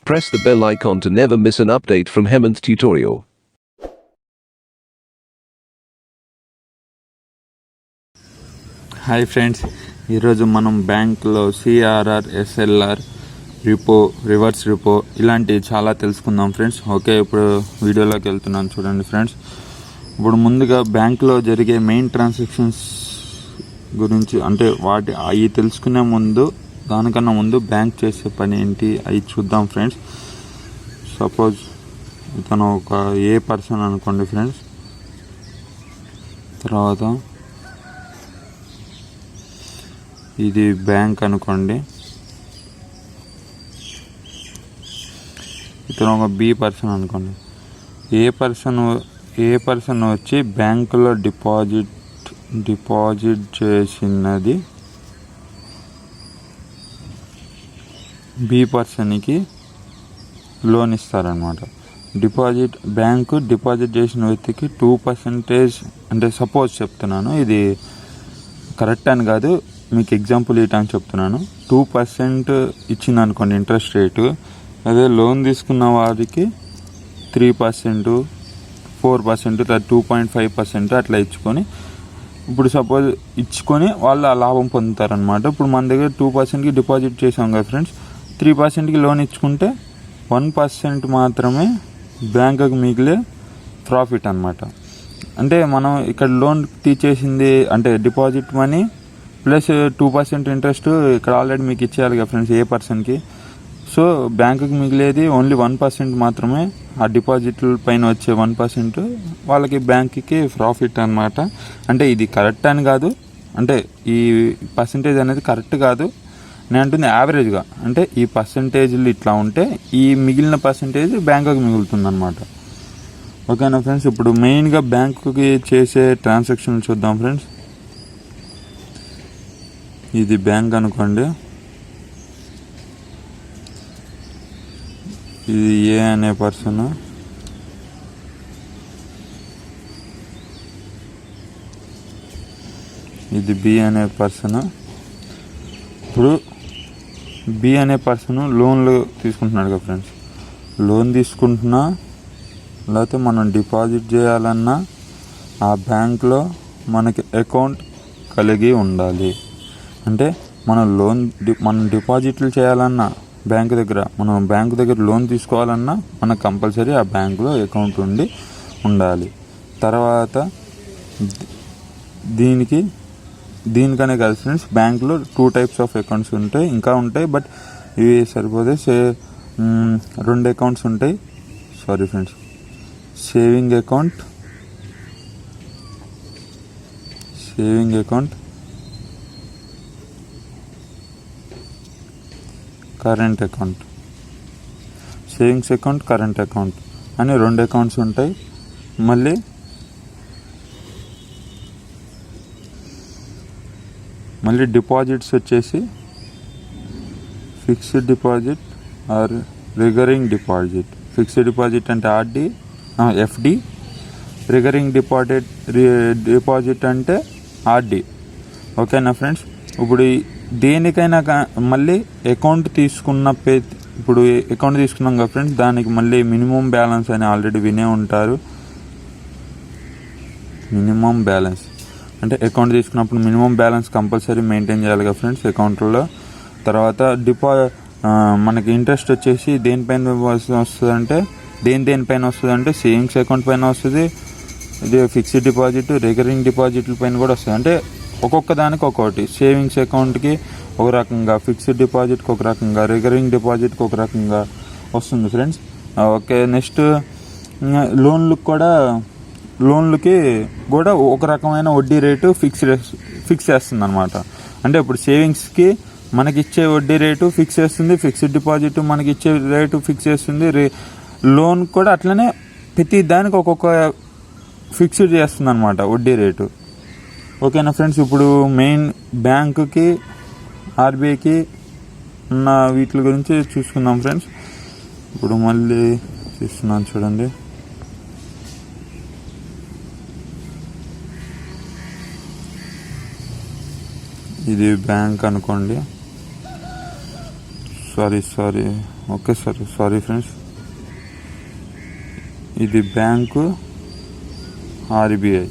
Press the bell icon to never miss an update from Hemanth Tutorial. Hi friends, ఈరోజు మనం బ్యాంక్లో CRR, SLR, రిపో, reverse రిపో ఇలాంటివి చాలా తెలుసుకుందాం ఫ్రెండ్స్. ఓకే, ఇప్పుడు వీడియోలోకి వెళ్తున్నాను చూడండి ఫ్రెండ్స్. ఇప్పుడు ముందుగా బ్యాంక్లో జరిగే మెయిన్ ట్రాన్సాక్షన్స్ గురించి, అంటే అవి తెలుసుకునే ముందు, దానికన్నా ముందు బ్యాంక్ చేసే పని ఏంటి అవి చూద్దాం ఫ్రెండ్స్. సపోజ్ ఇతను ఒక ఏ పర్సన్ అనుకోండి ఫ్రెండ్స్. తర్వాత ఇది బ్యాంక్ అనుకోండి. ఇతను ఒక బి పర్సన్ అనుకోండి. ఏ పర్సన్ వచ్చి బ్యాంకులో డిపాజిట్ చేసినది బి పర్సన్కి లోన్ ఇస్తారనమాట. బ్యాంకు డిపాజిట్ చేసిన వ్యక్తికి 2%, అంటే సపోజ్ చెప్తున్నాను, ఇది కరెక్ట్ అని కాదు, మీకు ఎగ్జాంపుల్ ఇవ్వడానికి చెప్తున్నాను. 2% ఇచ్చింది అనుకోండి ఇంట్రెస్ట్ రేటు. అదే లోన్ తీసుకున్న వారికి 3%, 4%, 2.5% అట్లా ఇచ్చుకొని, ఇప్పుడు సపోజ్ ఇచ్చుకొని వాళ్ళు ఆ లాభం పొందుతారనమాట. ఇప్పుడు మన దగ్గర 2%కి డిపాజిట్ చేసాం కదా ఫ్రెండ్స్, 3%కి లోన్ ఇచ్చుకుంటే 1% మాత్రమే బ్యాంకుకి మిగిలే ప్రాఫిట్ అనమాట. అంటే మనం ఇక్కడ లోన్ తీసేసింది అంటే డిపాజిట్ మనీ ప్లస్ 2% ఇంట్రెస్ట్ ఇక్కడ ఆల్రెడీ మీకు ఇచ్చేయాలి కదా ఫ్రెండ్స్ ఏ పర్సన్కి. సో బ్యాంకుకి మిగిలేది ఓన్లీ 1% మాత్రమే. ఆ డిపాజిట్ల పైన వచ్చే 1% వాళ్ళకి బ్యాంకుకి ప్రాఫిట్ అనమాట. అంటే ఇది కరెక్ట్ అని కాదు, అంటే ఈ పర్సంటేజ్ అనేది కరెక్ట్ కాదు, నేను అంటుంది యావరేజ్గా. అంటే ఈ పర్సంటేజ్లు ఇట్లా ఉంటే ఈ మిగిలిన పర్సంటేజ్ బ్యాంకుకి మిగులుతుంది అనమాట. ఓకేనా ఫ్రెండ్స్. ఇప్పుడు మెయిన్గా బ్యాంకుకి చేసే ట్రాన్సాక్షన్లు చూద్దాం ఫ్రెండ్స్. ఇది బ్యాంక్ అనుకోండి. ఇది ఏ అనే పర్సన్, ఇది బి అనే పర్సన్. ఇప్పుడు బి అనే పర్సన్ లోన్లు తీసుకుంటున్నాడు కదా ఫ్రెండ్స్. లోన్ తీసుకుంటున్నా లేకపోతే మనం డిపాజిట్ చేయాలన్నా ఆ బ్యాంక్లో మనకి అకౌంట్ కలిగి ఉండాలి. అంటే మనం డిపాజిట్లు చేయాలన్నా మనం బ్యాంకు దగ్గర లోన్ తీసుకోవాలన్నా మనకు కంపల్సరీ ఆ బ్యాంకులో అకౌంట్ ఉండాలి. తర్వాత దీనికనే కాదు ఫ్రెండ్స్, బ్యాంకులో 2 types ఆఫ్ అకౌంట్స్ ఉంటాయి, ఇంకా ఉంటాయి, బట్ ఇవి సరిపోతే 2 అకౌంట్స్ ఉంటాయి. Sorry friends, saving account, current account. Savings account, current account అని 2 అకౌంట్స్ ఉంటాయి. మళ్ళీ డిపాజిట్స్ వచ్చేసి fixed deposit are recurring deposit. Fixed deposit అంటే ఎఫ్డి, రికరింగ్ డిపాజిట్ అంటే ఆర్డి. ఓకేనా ఫ్రెండ్స్. ఇప్పుడు దేనికైనా మళ్ళీ అకౌంట్ తీసుకున్నాం కదా ఫ్రెండ్స్, దానికి మళ్ళీ మినిమం బ్యాలెన్స్ అని ఆల్రెడీ వినే ఉంటారు. మినిమం బ్యాలెన్స్ అంటే అకౌంట్ తీసుకున్నప్పుడు మినిమం బ్యాలెన్స్ కంపల్సరీ మెయింటైన్ చేయాలి కదా ఫ్రెండ్స్ అకౌంట్లో. తర్వాత మనకి ఇంట్రెస్ట్ వచ్చేసి దేనిపైన వస్తుందంటే దేనిపైన వస్తుందంటే సేవింగ్స్ అకౌంట్ పైన వస్తుంది, ఇది ఫిక్స్డ్ డిపాజిట్, రికరింగ్ డిపాజిట్ల పైన కూడా వస్తుంది. అంటే ఒక్కొక్క దానికి ఒక్కొక్కటి. సేవింగ్స్ అకౌంట్కి ఒక రకంగా, ఫిక్స్డ్ డిపాజిట్కి ఒక రకంగా, రికరింగ్ డిపాజిట్కి ఒక రకంగా వస్తుంది ఫ్రెండ్స్. ఓకే, నెక్స్ట్ లోన్లకి కూడా ఒక రకమైన వడ్డీ రేటు ఫిక్స్ చేస్తుంది అనమాట. అంటే ఇప్పుడు సేవింగ్స్కి మనకిచ్చే వడ్డీ రేటు ఫిక్స్ చేస్తుంది, ఫిక్స్డ్ డిపాజిట్ మనకిచ్చే రేటు ఫిక్స్ చేస్తుంది, లోన్ కూడా అట్లనే ప్రతి దానికి ఒక్కొక్క ఫిక్స్డ్ చేస్తుంది అనమాట వడ్డీ రేటు. ఓకేనా ఫ్రెండ్స్. ఇప్పుడు మెయిన్ బ్యాంకుకి, ఆర్బీఐకి ఉన్న వీటి గురించి చూసుకుందాం ఫ్రెండ్స్. ఇప్పుడు మళ్ళీ చూస్తున్నాను చూడండి. ఇది బ్యాంక్ అనుకోండి. Sorry okay sir, sorry friends. ఇది బ్యాంకు ఆర్బీఐ.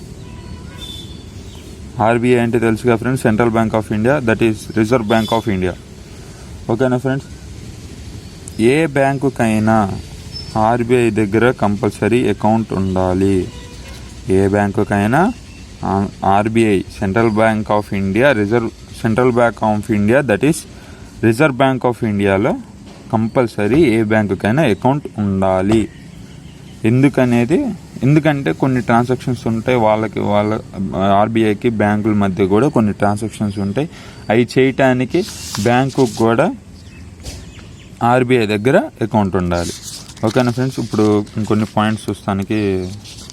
ఆర్బీఐ అంటే తెలుసుగా friends, central bank of India, that is reserve bank of India. ఓకేనా ఫ్రెండ్స్. ఏ బ్యాంకుకైనా ఆర్బీఐ దగ్గర కంపల్సరీ అకౌంట్ ఉండాలి. ఏ బ్యాంకుకైనా RBI, central bank of India, central bank of India that is reserve bank of ఇండియాలో కంపల్సరీ ఏ బ్యాంకుకైనా అకౌంట్ ఉండాలి. ఎందుకంటే కొన్ని ట్రాన్సాక్షన్స్ ఉంటాయి, వాళ్ళ ఆర్బీఐకి బ్యాంకుల మధ్య కూడా కొన్ని ట్రాన్సాక్షన్స్ ఉంటాయి. అవి చేయటానికి బ్యాంకు కూడా ఆర్బీఐ దగ్గర అకౌంట్ ఉండాలి. ఓకేనా ఫ్రెండ్స్. ఇప్పుడు ఇంకొన్ని పాయింట్స్ చూస్తానికి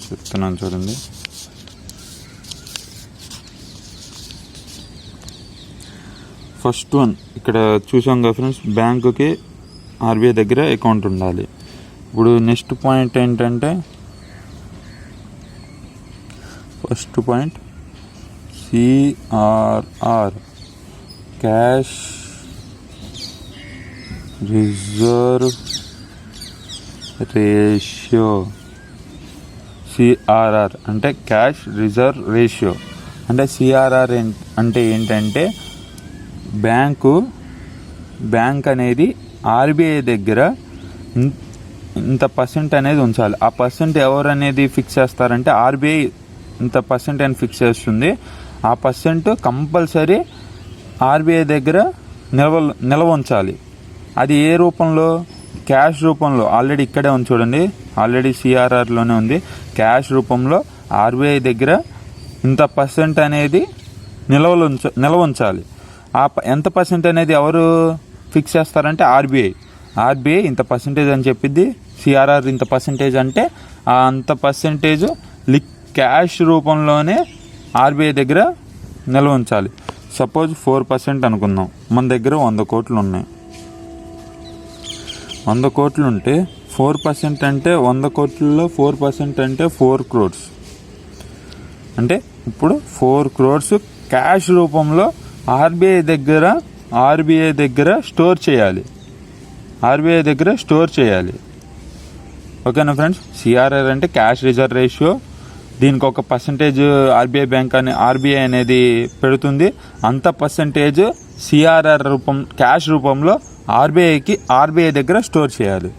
చెప్తున్నాను చూడండి. ఫస్ట్ వన్ ఇక్కడ చూసాం కదా ఫ్రెండ్స్, బ్యాంకుకి ఆర్బీఐ దగ్గర అకౌంట్ ఉండాలి. ఇప్పుడు నెక్స్ట్ పాయింట్ ఏంటంటే, first point CRR, cash reserve ratio. CRR అంటే క్యాష్ రిజర్వ్ రేషియో. అంటే సిఆర్ఆర్ అంటే ఏంటంటే, బ్యాంక్ అనేది ఆర్బీఐ దగ్గర ఇంత పర్సెంట్ అనేది ఉంచాలి. ఆ పర్సెంట్ ఎవరు అనేది ఫిక్స్ చేస్తారంటే ఆర్బీఐ ఇంత పర్సెంట్ అని ఫిక్స్ చేస్తుంది. ఆ పర్సెంట్ కంపల్సరీ ఆర్బీఐ దగ్గర నిల్వ ఉంచాలి. అది ఏ రూపంలో? క్యాష్ రూపంలో. ఆల్రెడీ ఇక్కడే ఉంది చూడండి, ఆల్రెడీ సిఆర్ఆర్లోనే ఉంది. క్యాష్ రూపంలో ఆర్బీఐ దగ్గర ఇంత పర్సెంట్ అనేది నిల్వ ఉంచాలి. ఎంత పర్సెంట్ అనేది ఎవరు ఫిక్స్ చేస్తారంటే ఆర్బీఐ ఇంత పర్సెంటేజ్ అని చెప్పిద్ది. సిఆర్ఆర్ ఇంత పర్సెంటేజ్ అంటే అంత పర్సెంటేజ్ క్యాష్ రూపంలోనే ఆర్బీఐ దగ్గర నిల్వ ఉంచాలి. సపోజ్ 4% అనుకుందాం. మన దగ్గర 100 కోట్లు ఉన్నాయి. 100 కోట్లు ఉంటే 4% అంటే 100 కోట్లలో 4% అంటే 4 crores. అంటే ఇప్పుడు 4 crores క్యాష్ రూపంలో ఆర్బీఐ దగ్గర స్టోర్ చేయాలి. ఓకేనా ఫ్రెండ్స్. సిఆర్ఆర్ అంటే క్యాష్ రిజర్వ్ రేషియో. దీనికి ఒక పర్సంటేజ్ ఆర్బీఐ అనేది పెడుతుంది. అంత పర్సంటేజ్ సిఆర్ఆర్ క్యాష్ రూపంలో ఆర్బీఐ దగ్గర స్టోర్ చేయాలి.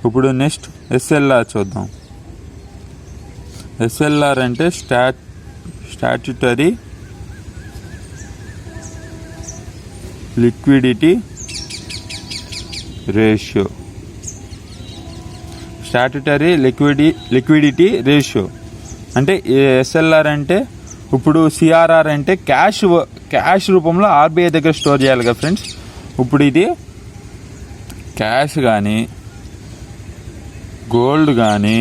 ఇప్పుడు నెక్స్ట్ ఎస్ఎల్ఆర్ చూద్దాం. ఎస్ఎల్ఆర్ అంటే statutory liquidity ratio. Statutory liquidity ratio అంటే ఎస్ఎల్ఆర్ అంటే, ఇప్పుడు సిఆర్ఆర్ అంటే క్యాష్ రూపంలో ఆర్బీఐ దగ్గర స్టోర్ చేయాలి కదా ఫ్రెండ్స్. ఇప్పుడు ఇది క్యాష్ కానీ, గోల్డ్ కానీ,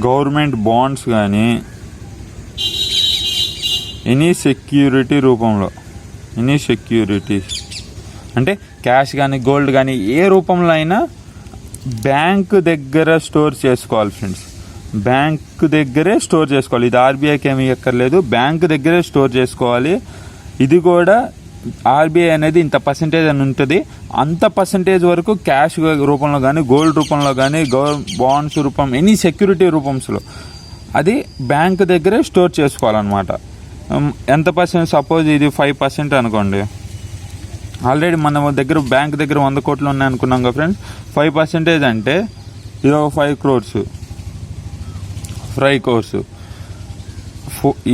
గవర్నమెంట్ బాండ్స్ కానీ, ఎనీ సెక్యూరిటీస్ అంటే క్యాష్ కానీ, గోల్డ్ కానీ ఏ రూపంలో అయినా బ్యాంక్ దగ్గర స్టోర్ చేసుకోవాలి ఫ్రెండ్స్. బ్యాంక్ దగ్గరే స్టోర్ చేసుకోవాలి. ఇది ఆర్బీఐకి ఏమీ ఎక్కర్లేదు, బ్యాంక్ దగ్గరే స్టోర్ చేసుకోవాలి. ఇది కూడా ఆర్బీఐ అనేది ఇంత పర్సెంటేజ్ అని ఉంటుంది. అంత పర్సెంటేజ్ వరకు క్యాష్ రూపంలో కానీ, గోల్డ్ రూపంలో కానీ, బాండ్స్ రూపం, ఎనీ సెక్యూరిటీ రూపంలో అది బ్యాంక్ దగ్గరే స్టోర్ చేసుకోవాలన్నమాట. ఎంత పర్సెంట్? సపోజ్ ఇది 5% అనుకోండి. ఆల్రెడీ మన దగ్గర బ్యాంక్ దగ్గర 100 కోట్లు ఉన్నాయి అనుకున్నాం కదా ఫ్రెండ్స్. 5% అంటే ఇది ఒక 5 crores.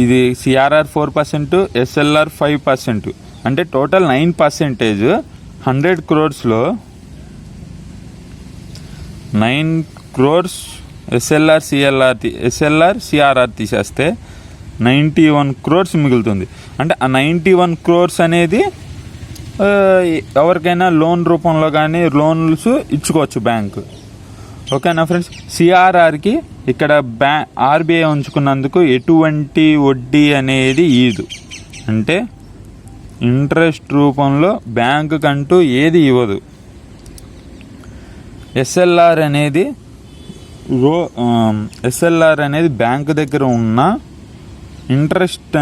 ఇది సిఆర్ఆర్ 4%, ఎస్ఎల్ఆర్ 5%. అంటే టోటల్ 9%. 100 crores లో 9 crores ఎస్ఎల్ఆర్ సిఆర్ఆర్ తీసేస్తే 91 crores మిగులుతుంది. అంటే ఆ 91 crores అనేది ఎవరికైనా లోన్ రూపంలో కానీ లోన్స్ ఇచ్చుకోవచ్చు బ్యాంకు. ఓకేనా ఫ్రెండ్స్. సిఆర్ఆర్కి ఇక్కడ ఆర్బీఐ ఉంచుకున్నందుకు ఎటువంటి వడ్డీ అనేది ఇవ్వదు. అంటే ఇంట్రెస్ట్ రూపంలో బ్యాంకు కంటూ ఏది ఇవ్వదు. ఎస్ఎల్ఆర్ అనేది బ్యాంకు దగ్గర ఉన్న ఇంట్రెస్ట్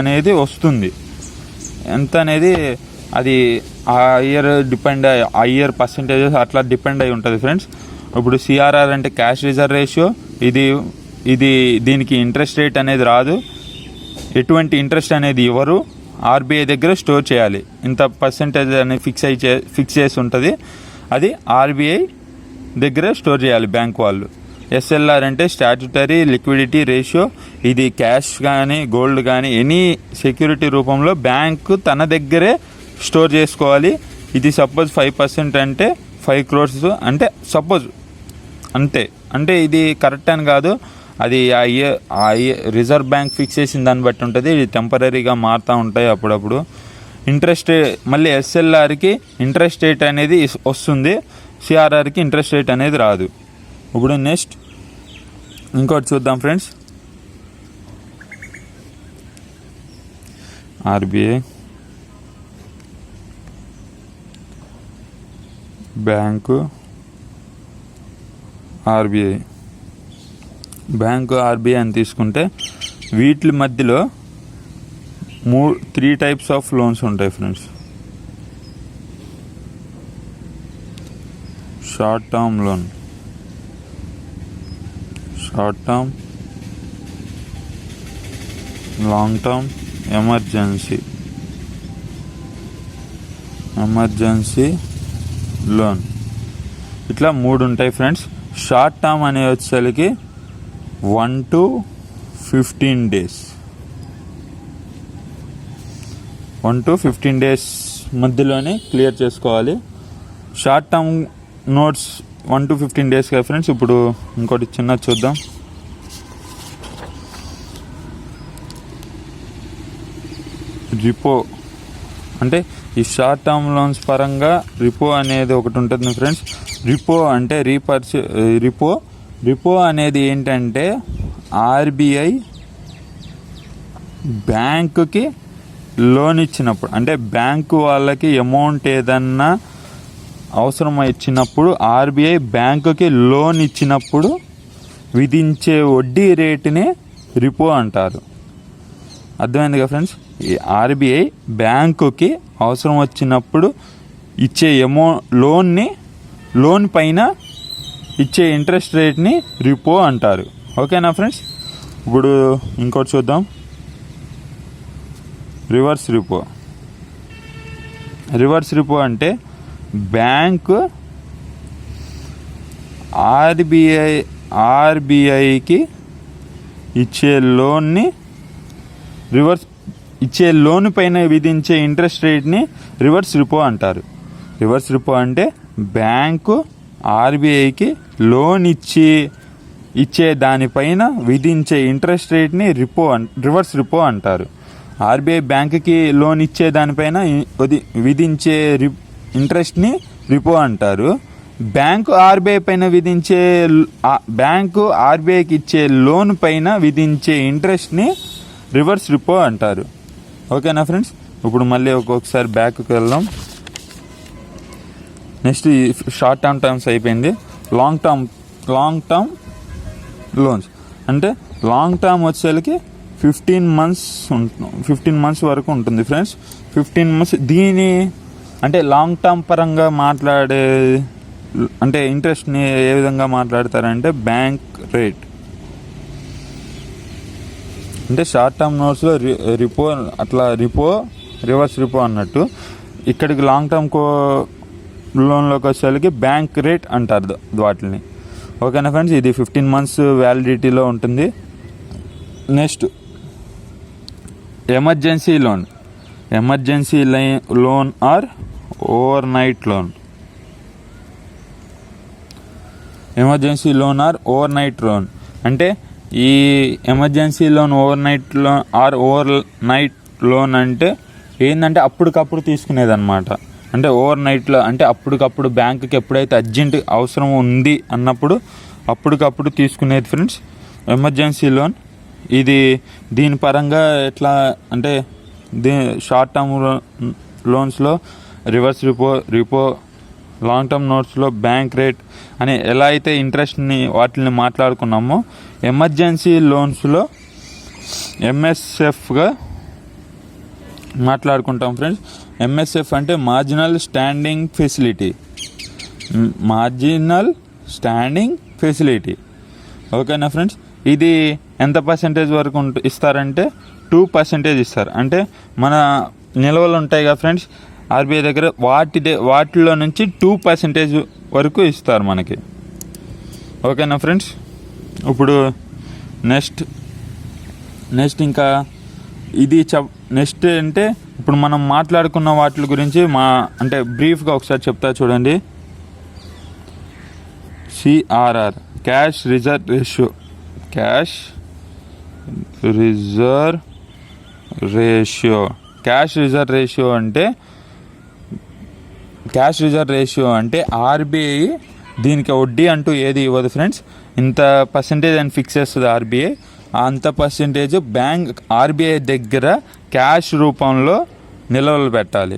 అనేది వస్తుంది. ఎంత అనేది అది ఆ ఇయర్ డిపెండ్ ఆ ఇయర్ పర్సంటేజెస్ అట్లా డిపెండ్ అయి ఉంటుంది ఫ్రెండ్స్. ఇప్పుడు సిఆర్ఆర్ అంటే క్యాష్ రిజర్వ్ రేషియో, ఇది దీనికి ఇంట్రెస్ట్ రేట్ అనేది రాదు, ఎటువంటి ఇంట్రెస్ట్ అనేది ఇవ్వరు, ఆర్బీఐ దగ్గర స్టోర్ చేయాలి. ఇంత పర్సంటేజ్ అనేది ఫిక్స్ చేసి ఉంటుంది, అది ఆర్బీఐ దగ్గర స్టోర్ చేయాలి బ్యాంక్ వాళ్ళు. ఎస్ఎల్ఆర్ అంటే స్టాట్యుటరీ లిక్విడిటీ రేషియో, ఇది క్యాష్ కానీ గోల్డ్ కానీ ఎనీ సెక్యూరిటీ రూపంలో బ్యాంకు తన దగ్గరే స్టోర్ చేసుకోవాలి. ఇది సపోజ్ 5% అంటే 5 crores అంటే సపోజ్ అంతే. అంటే ఇది కరెక్ట్ అని కాదు, అది ఆ ఇయర్ రిజర్వ్ బ్యాంక్ ఫిక్స్ చేసిన దాన్ని బట్టి ఉంటుంది. ఇది టెంపరీగా మారుతూ ఉంటాయి అప్పుడప్పుడు. ఇంట్రెస్ట్ మళ్ళీ ఎస్ఎల్ఆర్కి ఇంట్రెస్ట్ రేట్ అనేది వస్తుంది, సిఆర్ఆర్కి ఇంట్రెస్ట్ రేట్ అనేది రాదు. ఇప్పుడు నెక్స్ట్ ఇంకోటి చూద్దాం ఫ్రెండ్స్. ఆర్బీఐ బ్యాంకు, ఆర్బీఐ అని తీసుకుంటే వీటి మధ్యలో 3 types ఆఫ్ లోన్స్ ఉంటాయి friends. Short term loan, long term, emergency loan, ఇట్లా 3 ఉంటాయి ఫ్రెండ్స్. షార్ట్ టర్మ్ అనే వచ్చేసరికి 1 to 15 days, 1 to 15 days మధ్యలోనే క్లియర్ చేసుకోవాలి. Short term notes 1 to 15 days కదా ఫ్రెండ్స్. ఇప్పుడు ఇంకోటి చిన్న చూద్దాం. రిపో అంటే ఈ షార్ట్ టర్మ్ లోన్స్ పరంగా రిపో అనేది ఒకటి ఉంటుంది ఫ్రెండ్స్. రిపో అంటే రిపో అనేది ఏంటంటే ఆర్బీఐ బ్యాంకుకి లోన్ ఇచ్చినప్పుడు, అంటే బ్యాంకు వాళ్ళకి అమౌంట్ ఏదన్నా అవసరం ఇచ్చినప్పుడు ఆర్బీఐ బ్యాంకుకి లోన్ ఇచ్చినప్పుడు విధించే వడ్డీ రేటునే రిపో అంటారు. అర్థమైంది కదా ఫ్రెండ్స్. ఈ ఆర్బీఐ బ్యాంకుకి అవసరం వచ్చినప్పుడు ఇచ్చే లోన్ పైన ఇచ్చే ఇంట్రెస్ట్ రేట్ని రిపో అంటారు. ఓకేనా ఫ్రెండ్స్. ఇప్పుడు ఇంకోటి చూద్దాం. రివర్స్ రిపో అంటే బ్యాంకు ఆర్బీఐకి ఇచ్చే లోన్ పైన విధించే ఇంట్రెస్ట్ రేట్ని రివర్స్ రిపో అంటారు. రివర్స్ రిపో అంటే బ్యాంకు ఆర్బీఐకి లోన్ ఇచ్చే దానిపైన విధించే ఇంట్రెస్ట్ రేట్ని రివర్స్ రిపో అంటారు. ఆర్బీఐ బ్యాంకుకి లోన్ ఇచ్చే దానిపైన విధించే ఇంట్రెస్ట్ని రిపో అంటారు. బ్యాంకు ఆర్బీఐకి ఇచ్చే లోన్ పైన విధించే ఇంట్రెస్ట్ని రివర్స్ రిపో అంటారు. ఓకేనా ఫ్రెండ్స్. ఇప్పుడు మళ్ళీ ఒక్కొక్కసారి బ్యాక్కి వెళ్దాం. నెక్స్ట్ షార్ట్ టర్మ్స్ అయిపోయింది. లాంగ్ టర్మ్ లోన్స్ అంటే లాంగ్ టర్మ్ వచ్చేసరికి 15 months వరకు ఉంటుంది ఫ్రెండ్స్. 15 months దీని అంటే లాంగ్ టర్మ్ పరంగా మాట్లాడే అంటే ఇంట్రెస్ట్ని ఏ విధంగా మాట్లాడతారంటే బ్యాంక్ రేట్. అంటే షార్ట్ టర్మ్ నోట్స్లో రిపో రివర్స్ రిపో అన్నట్టు, ఇక్కడికి లాంగ్ టర్మ్ లోన్లోకి వచ్చేసరికి బ్యాంక్ రేట్ అంటారు వాటిని. ఓకేనా ఫ్రెండ్స్. ఇది 15 months వ్యాలిడిటీలో ఉంటుంది. Next emergency loan or overnight loan. అంటే ఈ emergency loan overnight loan అంటే ఏంటంటే అప్పటికప్పుడు తీసుకునేదన్నమాట. అంటే ఓవర్ నైట్లో అంటే అప్పటికప్పుడు బ్యాంకుకి ఎప్పుడైతే అర్జెంట్ అవసరం ఉంది అన్నప్పుడు అప్పటికప్పుడు తీసుకునేది ఫ్రెండ్స్ ఎమర్జెన్సీ లోన్. ఇది దీని పరంగా ఎట్లా అంటే షార్ట్ టర్మ్ లోన్స్లో రివర్స్ రిపో, లాంగ్ టర్మ్ నోట్స్లో బ్యాంక్ రేట్ అని ఎలా అయితే ఇంట్రెస్ట్ని వాటిని మాట్లాడుకున్నామో, ఎమర్జెన్సీ లోన్స్లో ఎంఎస్ఎఫ్గా మాట్లాడుకుంటాం ఫ్రెండ్స్. ఎంఎస్ఎఫ్ అంటే marginal standing facility. Marginal standing facility. ఓకేనా ఫ్రెండ్స్. ఇది ఎంత పర్సెంటేజ్ వరకు ఇస్తారంటే 2% ఇస్తారు. అంటే మన నిల్వలు ఉంటాయి కదా ఫ్రెండ్స్ ఆర్బీఐ దగ్గర, వాటిలో నుంచి 2% వరకు ఇస్తారు మనకి. ఓకేనా ఫ్రెండ్స్. ఇప్పుడు నెక్స్ట్ ఇంకా ఇది నెక్స్ట్ అంటే ఇప్పుడు మనం మాట్లాడుకున్న వాటి గురించి అంటే బ్రీఫ్గా ఒకసారి చెప్తా చూడండి. CRR, cash reserve ratio. Cash reserve ratio అంటే ఆర్బీఐ దీనికి వడ్డీ అంటూ ఏది ఇవ్వదు ఫ్రెండ్స్. ఇంత పర్సెంటేజ్ అని ఫిక్స్ చేస్తుంది ఆర్బీఐ. అంత పర్సెంటేజ్ ఆర్బీఐ దగ్గర క్యాష్ రూపంలో నిల్వలు పెట్టాలి.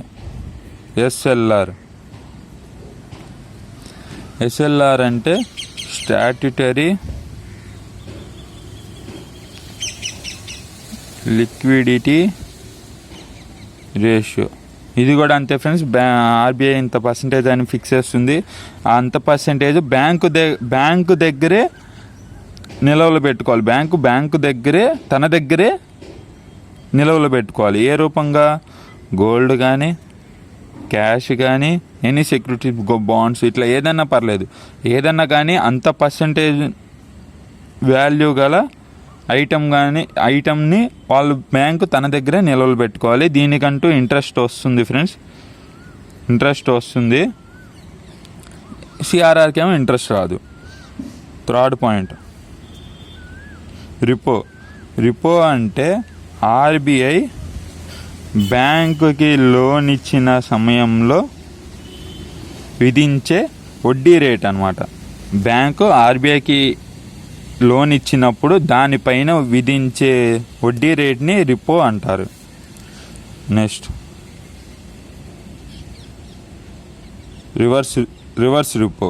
ఎస్ఎల్ఆర్ అంటే స్టాట్యుటరీ లిక్విడిటీ రేషియో. ఇది కూడా అంతే ఫ్రెండ్స్. ఆర్బీఐ ఇంత పర్సెంటేజ్ అని ఫిక్స్ చేస్తుంది. అంత పర్సెంటేజ్ బ్యాంకు దగ్గరే నిల్వలు పెట్టుకోవాలి. బ్యాంకు దగ్గరే తన దగ్గరే నిల్వలు పెట్టుకోవాలి. ఏ రూపంగా? గోల్డ్ కానీ, క్యాష్ కానీ, ఎనీ సెక్యూరిటీ బాండ్స్, ఇట్లా ఏదన్నా పర్లేదు. ఏదన్నా కానీ అంత పర్సెంటేజ్ వాల్యూ గల ఐటమ్ని వాళ్ళు బ్యాంకు తన దగ్గరే నిల్వలు పెట్టుకోవాలి. దీనికంటూ ఇంట్రెస్ట్ వస్తుంది ఫ్రెండ్స్. సిఆర్ఆర్కి ఏమో ఇంట్రెస్ట్ రాదు. థర్డ్ పాయింట్ రిపో అంటే ఆర్బీఐ బ్యాంకుకి లోన్ ఇచ్చిన సమయంలో విధించే వడ్డీ రేట్ అన్నమాట. బ్యాంకు ఆర్బీఐకి లోన్ ఇచ్చినప్పుడు దానిపైన విధించే వడ్డీ రేట్ని రిపో అంటారు. Next reverse repo.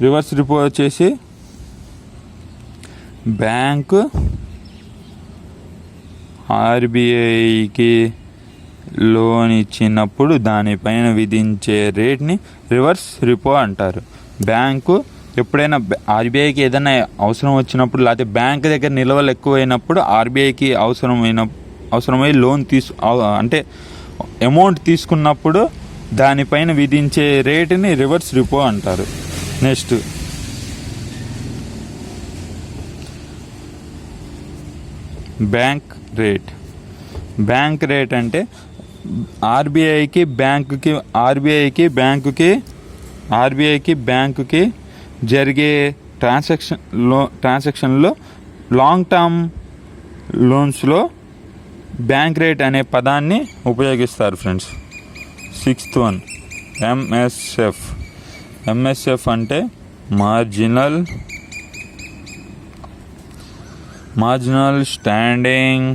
Reverse repo వచ్చేసి బ్యాంకు ఆర్బీఐకి లోన్ ఇచ్చినప్పుడు దానిపైన విధించే రేట్ని రివర్స్ రిపో అంటారు. బ్యాంకు ఎప్పుడైనా ఆర్బీఐకి ఏదైనా అవసరం వచ్చినప్పుడు, లేకపోతే బ్యాంక్ దగ్గర నిల్వలు ఎక్కువైనప్పుడు ఆర్బీఐకి అవసరమై లోన్ అంటే అమౌంట్ తీసుకున్నప్పుడు దానిపైన విధించే రేటుని రివర్స్ రిపో అంటారు. నెక్స్ట్ బ్యాంక్ రేట్ అంటే ఆర్బీఐకి బ్యాంకుకి జరిగే ట్రాన్సాక్షన్లో లాంగ్ టర్మ్ లోన్స్లో బ్యాంక్ రేట్ అనే పదాన్ని ఉపయోగిస్తారు ఫ్రెండ్స్. 6th one ఎంఎస్ఎఫ్ అంటే marginal standing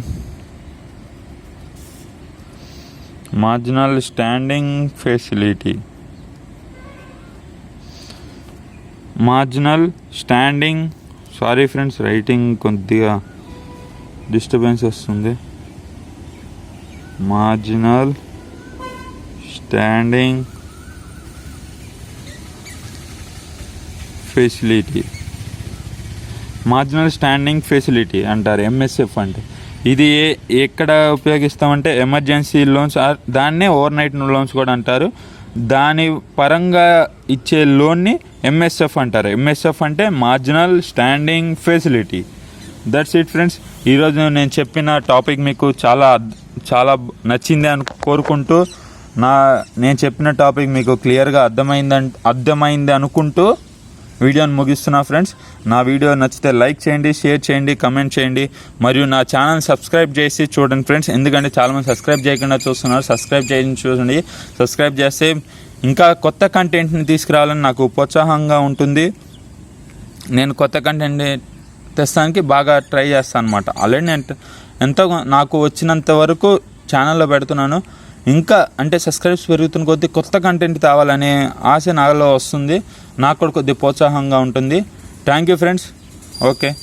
facility. Sorry friends, writing కొద్దిగా డిస్టర్బెన్స్ వస్తుంది. మార్జినల్ స్టాండింగ్ ఫెసిలిటీ అంటారు ఎంఎస్ఎఫ్ అంటే. ఇది ఎక్కడ ఉపయోగిస్తామంటే ఎమర్జెన్సీ లోన్స్, దాన్నే ఓవర్ నైట్ లోన్స్ కూడా అంటారు. దాని పరంగా ఇచ్చే లోన్ని ఎంఎస్ఎఫ్ అంటారు. ఎంఎస్ఎఫ్ అంటే marginal standing facility. That's it friends. ఈరోజు నేను చెప్పిన టాపిక్ మీకు చాలా నచ్చింది అని కోరుకుంటూ, నేను చెప్పిన టాపిక్ మీకు క్లియర్గా అర్థమైంది అనుకుంటూ వీడియోని ముగిస్తున్నా ఫ్రెండ్స్. నా వీడియో నచ్చితే లైక్ చేయండి, షేర్ చేయండి, కమెంట్ చేయండి, మరియు నా ఛానల్ సబ్స్క్రైబ్ చేసి చూడండి ఫ్రెండ్స్. ఎందుకంటే చాలామంది సబ్స్క్రైబ్ చేయకుండా చూస్తున్నారు. సబ్స్క్రైబ్ చూడండి. సబ్స్క్రైబ్ చేస్తే ఇంకా కొత్త కంటెంట్ని తీసుకురావాలని నాకు ప్రోత్సాహంగా ఉంటుంది. నేను కొత్త కంటెంట్ తెస్తానికి బాగా ట్రై చేస్తాను అనమాట. ఆల్రెడీ నేను ఎంతో నాకు వచ్చినంత వరకు ఛానల్లో పెడుతున్నాను. ఇంకా అంటే సబ్స్క్రైబ్స్ పెరుగుతున్న కొద్దీ కొత్త కంటెంట్ తేవాలనే ఆశ నాలో వస్తుంది. నాకు కూడా కొద్దిగా ప్రోత్సాహంగా ఉంటుంది. Thank you friends. ఓకే.